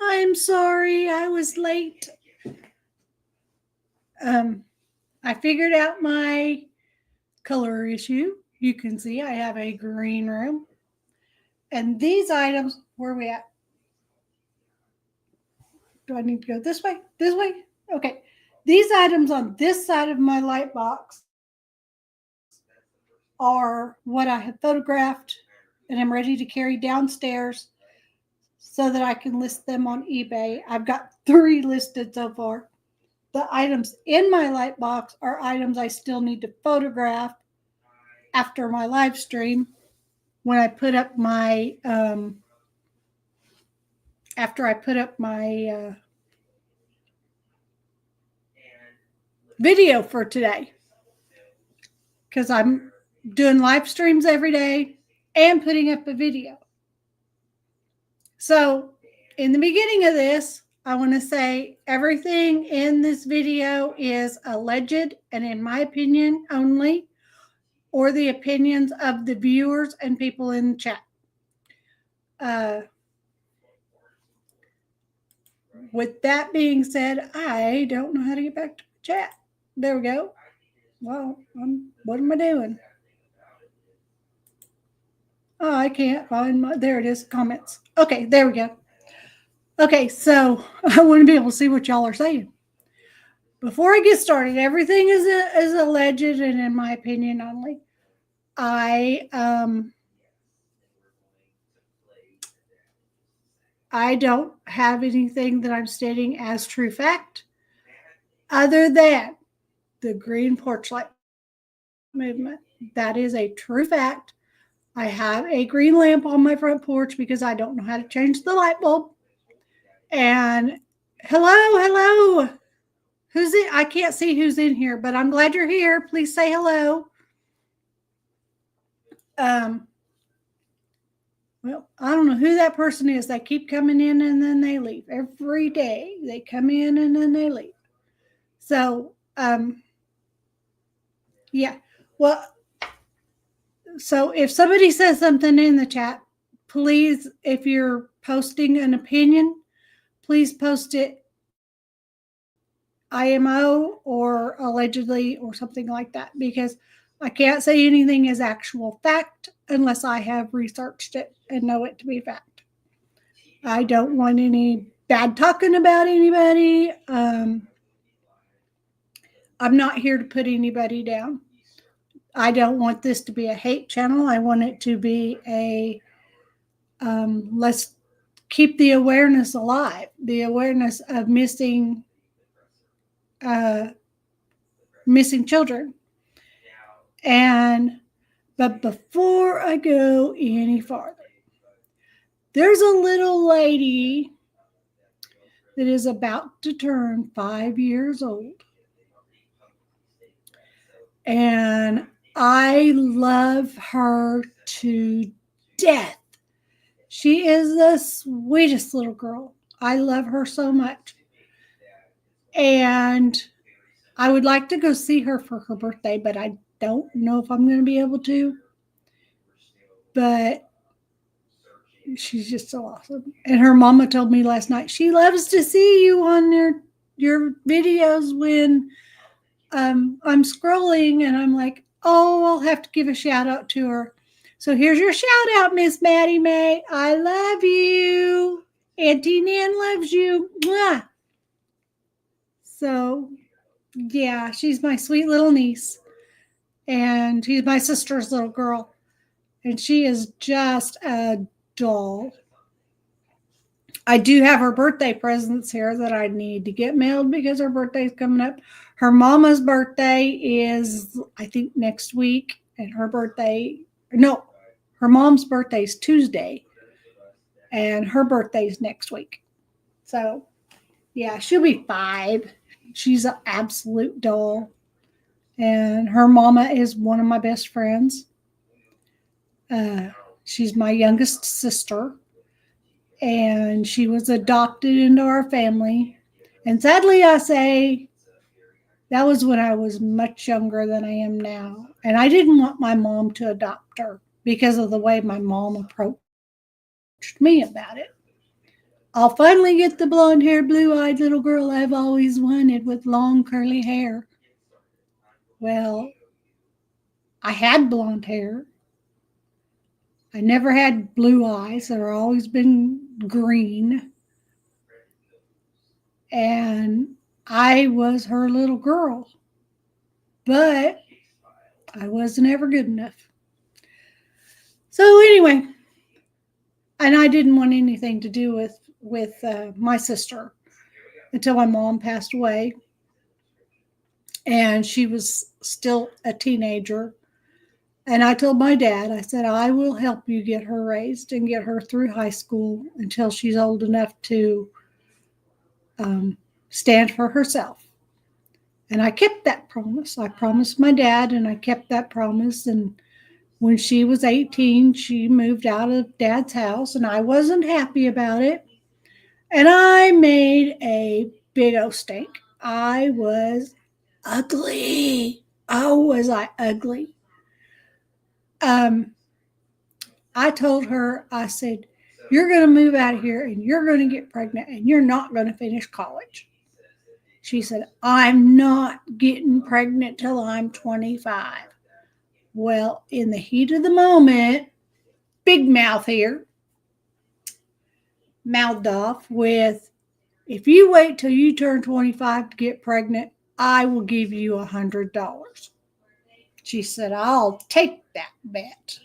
I'm sorry, I was late. I figured out my color issue. You can see I have a green room. And these items, where are we at? Do I need to go this way? This way? Okay. These items on this side of my light box are what I have photographed and I'm ready to carry downstairs so that I can list them on eBay. I've got 3 listed so far. The items in my light box are items I still need to photograph after my live stream when I put up my video for today, because I'm doing live streams every day and putting up a video. So in the beginning of this, I want to say everything in this video is alleged and in my opinion only, or the opinions of the viewers and people in the chat. With that being said, I don't know how to get back to the chat. There we go. Well, what am I doing? Oh, I can't find my, there it is, comments. Okay, there we go. Okay, so I want to be able to see what y'all are saying. Before I get started, everything is alleged and in my opinion only. I don't have anything that I'm stating as true fact other than the green porch light movement. That is a true fact. I have a green lamp on my front porch because I don't know how to change the light bulb. And hello. Who's it? I can't see who's in here, but I'm glad you're here. Please say hello. Well, I don't know who that person is. They keep coming in and then they leave. Every day they come in and then they leave. So, yeah. Well, so if somebody says something in the chat, please, if you're posting an opinion, please post it IMO or allegedly or something like that, because I can't say anything is actual fact unless I have researched it and know it to be fact. I don't want any bad talking about anybody. I'm not here to put anybody down. I don't want this to be a hate channel. I want it to be a let's keep the awareness alive, the awareness of missing children. But before I go any farther, there's a little lady that is about to turn 5 years old. And I love her to death. She is the sweetest little girl. I love her so much. And I would like to go see her for her birthday, but I don't know if I'm going to be able to. But she's just so awesome. And her mama told me last night she loves to see you on your videos when I'm scrolling, and I'm like, oh, I'll have to give a shout out to her. So here's your shout out, Miss Maddie May. I love you. Auntie Nan loves you. Mwah. So yeah, she's my sweet little niece, and she's my sister's little girl, and she is just a doll. I do have her birthday presents here that I need to get mailed because her birthday's coming up. Her mama's birthday is, I think, next week, and her mom's birthday is Tuesday, and her birthday is next week. So yeah, she'll be 5. She's an absolute doll. And her mama is one of my best friends. She's my youngest sister. And she was adopted into our family. And sadly, I say, that was when I was much younger than I am now. And I didn't want my mom to adopt her because of the way my mom approached me about it. I'll finally get the blonde haired, blue eyed little girl I've always wanted with long curly hair. Well, I had blonde hair. I never had blue eyes. They've always been green. And I was her little girl. But I wasn't ever good enough. So anyway, and I didn't want anything to do with my sister until my mom passed away, and she was still a teenager. And I told my dad, I said, I will help you get her raised and get her through high school until she's old enough to stand for herself. And I kept that promise. I promised my dad, and I kept that promise. And when she was 18, she moved out of Dad's house, and I wasn't happy about it. And I made a big old stink. I was ugly. Oh, was I ugly? I told her, I said, you're going to move out of here, and you're going to get pregnant, and you're not going to finish college. She said, I'm not getting pregnant till I'm 25. Well, in the heat of the moment, big mouth here, mouthed off with, if you wait till you turn 25 to get pregnant, I will give you $100. She said, I'll take that bet.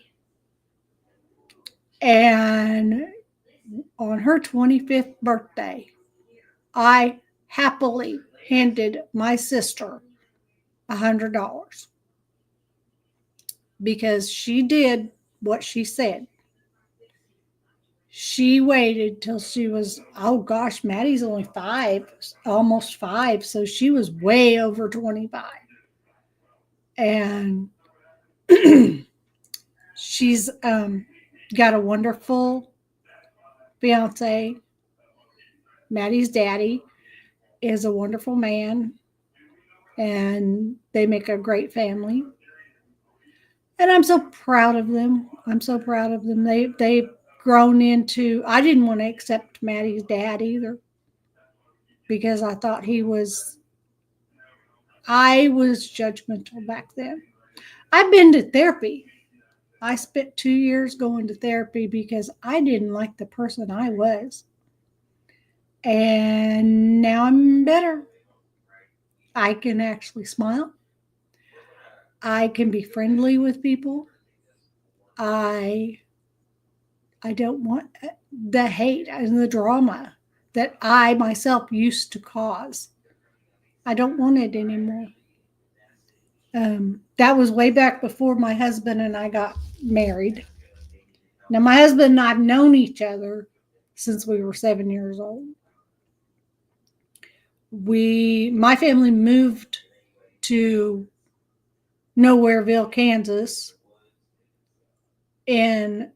And on her 25th birthday, I happily handed my sister $100 because she did what she said. She waited till she was, oh gosh, Maddie's only 5, almost 5. So she was way over 25. And she's got a wonderful fiance. Maddie's daddy is a wonderful man, and they make a great family. And I'm so proud of them. I'm so proud of them. They've grown into, I didn't want to accept Maddie's dad either because I thought I was judgmental back then. I've been to therapy. I spent 2 years going to therapy because I didn't like the person I was. And now I'm better. I can actually smile. I can be friendly with people. I don't want the hate and the drama that I myself used to cause. I don't want it anymore. That was way back before my husband and I got married. Now, my husband and I have known each other since we were 7 years old. My family moved to Nowhereville, Kansas, and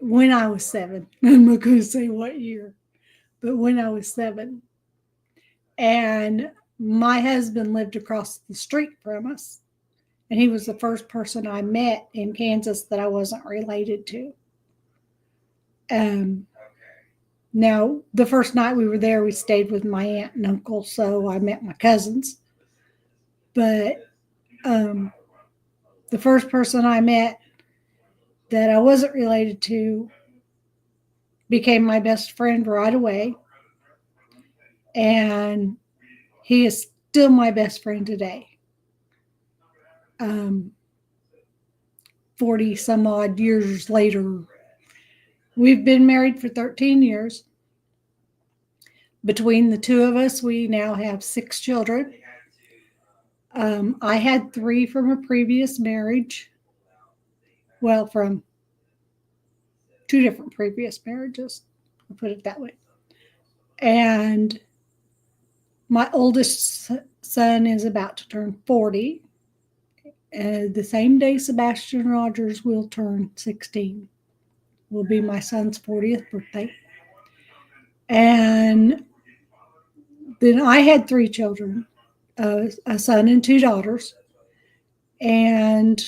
when I was 7, I'm not going to say what year, but when I was 7, and my husband lived across the street from us, and he was the first person I met in Kansas that I wasn't related to. Now, the first night we were there, we stayed with my aunt and uncle, so I met my cousins. But the first person I met that I wasn't related to became my best friend right away. And he is still my best friend today. 40 some odd years later. We've been married for 13 years. Between the two of us, we now have 6 children. I had 3 from a previous marriage. Well, from 2 different previous marriages. I'll put it that way. And my oldest son is about to turn 40. The same day Sebastian Rogers will turn 16. Will be my son's 40th birthday. And then I had 3 children, a son and 2 daughters. And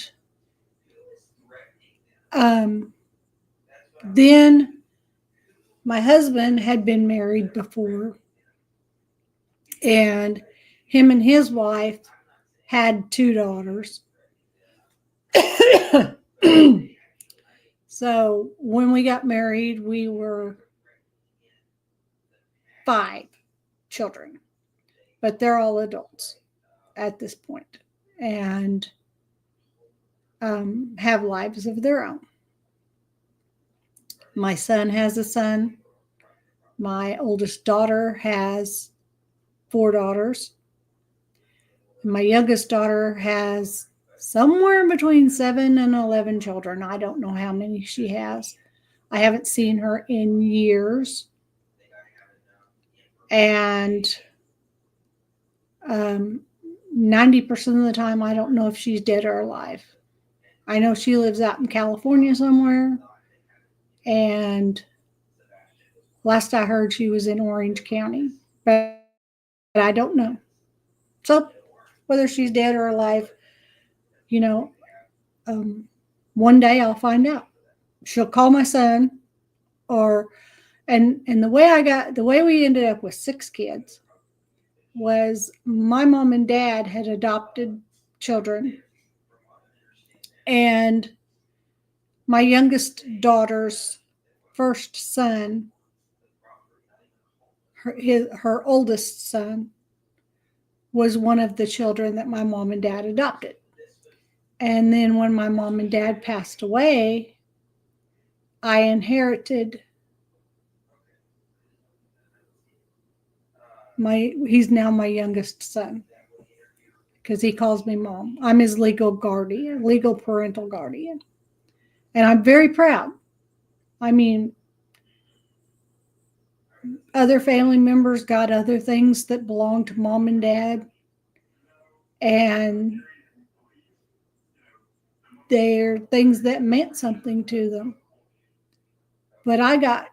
then My husband had been married before, and him and his wife had 2 daughters. So when we got married, we were 5 children, but they're all adults at this point and have lives of their own. My son has a son. My oldest daughter has 4 daughters. My youngest daughter has somewhere between 7 and 11 children. I don't know how many she has. I haven't seen her in years. And 90% of the time, I don't know if she's dead or alive. I know she lives out in California somewhere. And last I heard, she was in Orange County. But I don't know. So whether she's dead or alive, you know, one day I'll find out. She'll call my son, and the way we ended up with 6 kids was my mom and dad had adopted children, and my youngest daughter's first son, her oldest son, was one of the children that my mom and dad adopted. And then when my mom and dad passed away, I inherited he's now my youngest son because he calls me mom. I'm his legal guardian, legal parental guardian. And I'm very proud. I mean, other family members got other things that belong to mom and dad. And they're things that meant something to them. But I got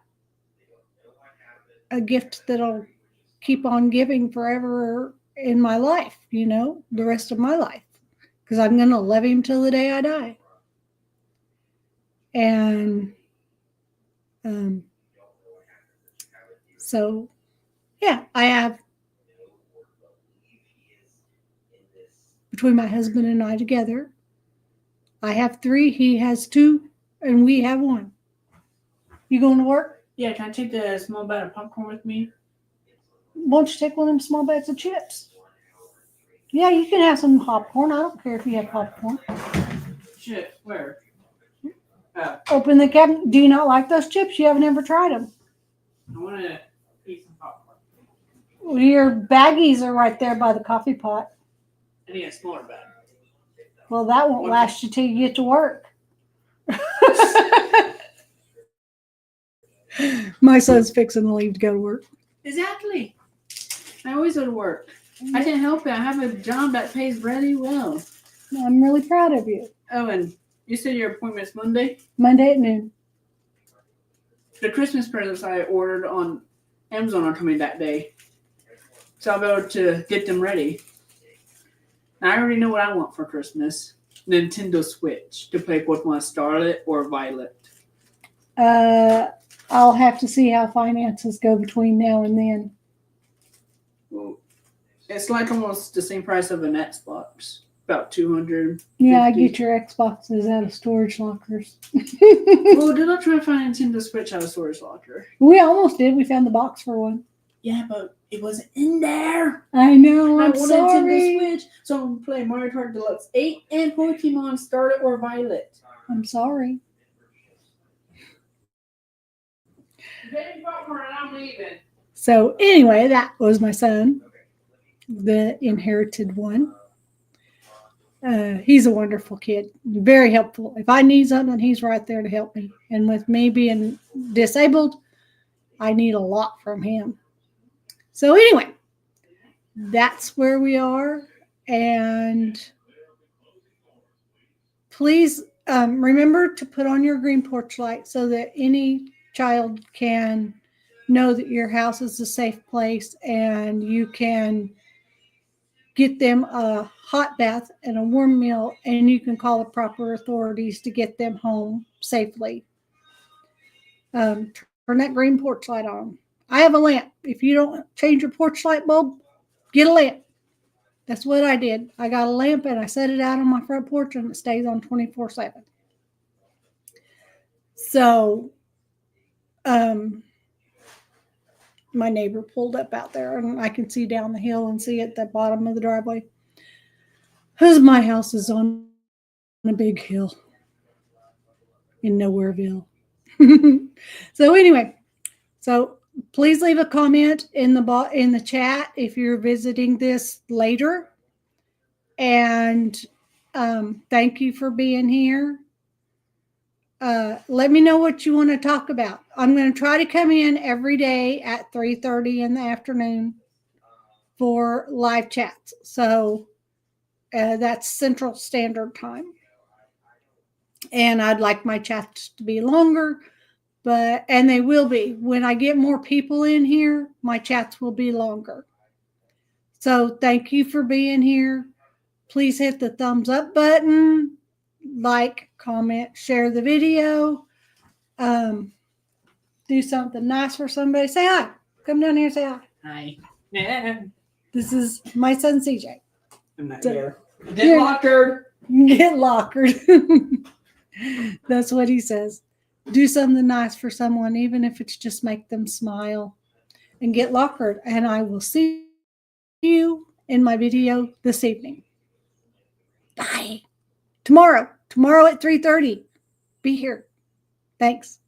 a gift that'll keep on giving forever in my life, the rest of my life, because I'm going to love him till the day I die. And so, yeah, I have, between my husband and I together, I have 3, he has 2, and we have 1. You going to work? Yeah, can I take the small bag of popcorn with me? Why don't you take one of them small bags of chips? Yeah, you can have some popcorn. I don't care if you have popcorn. Shit, where? Open the cabinet. Do you not like those chips? You haven't ever tried them. I want to eat some popcorn. Well, your baggies are right there by the coffee pot. I need a smaller bag. Well, that won't last you till you get to work. My son's fixing to leave to go to work. Exactly. I always go to work. I can't help it. I have a job that pays really well. I'm really proud of you. Oh, and you said your appointment's Monday? Monday at noon. The Christmas presents I ordered on Amazon are coming that day. So I'll be able to get them ready. Now, I already know what I want for Christmas. Nintendo Switch to play Pokemon Scarlet or Violet. I'll have to see how finances go between now and then. Well, it's like almost the same price of an Xbox. About $200. Yeah, I get your Xboxes out of storage lockers. Well, did I try to find a Nintendo Switch out of storage locker? We almost did. We found the box for one. Yeah, but it wasn't in there. I know. I'm sorry. Nintendo Switch, so I'm gonna play Mario Kart Deluxe 8 and Pokemon Scarlet or Violet. I'm sorry. I'm leaving. So anyway, that was my son, the inherited one. He's a wonderful kid, very helpful. If I need something, he's right there to help me. And with me being disabled, I need a lot from him. So anyway, that's where we are. And please remember to put on your green porch light so that any child can know that your house is a safe place and you can get them a hot bath and a warm meal, and you can call the proper authorities to get them home safely. Turn that green porch light on. I have a lamp. If you don't change your porch light bulb, get a lamp. That's what I did. I got a lamp and I set it out on my front porch and it stays on 24/7. So, my neighbor pulled up out there and I can see down the hill and see at the bottom of the driveway. Because my house is on a big hill in Nowhereville. So anyway, so please leave a comment in the chat if you're visiting this later. And thank you for being here. Let me know what you want to talk about. I'm going to try to come in every day at 3:30 in the afternoon for live chats. So that's Central Standard Time. And I'd like my chats to be longer, and they will be. When I get more people in here, my chats will be longer. So thank you for being here. Please hit the thumbs up button, like, comment, share the video. Do something nice for somebody. Say hi. Come down here and say hi. Hi. Yeah. This is my son, CJ. I'm not here. Get lockered. Get lockered. That's what he says. Do something nice for someone, even if it's just make them smile, and get lockered. And I will see you in my video this evening. Bye. Tomorrow at 3:30. Be here. Thanks.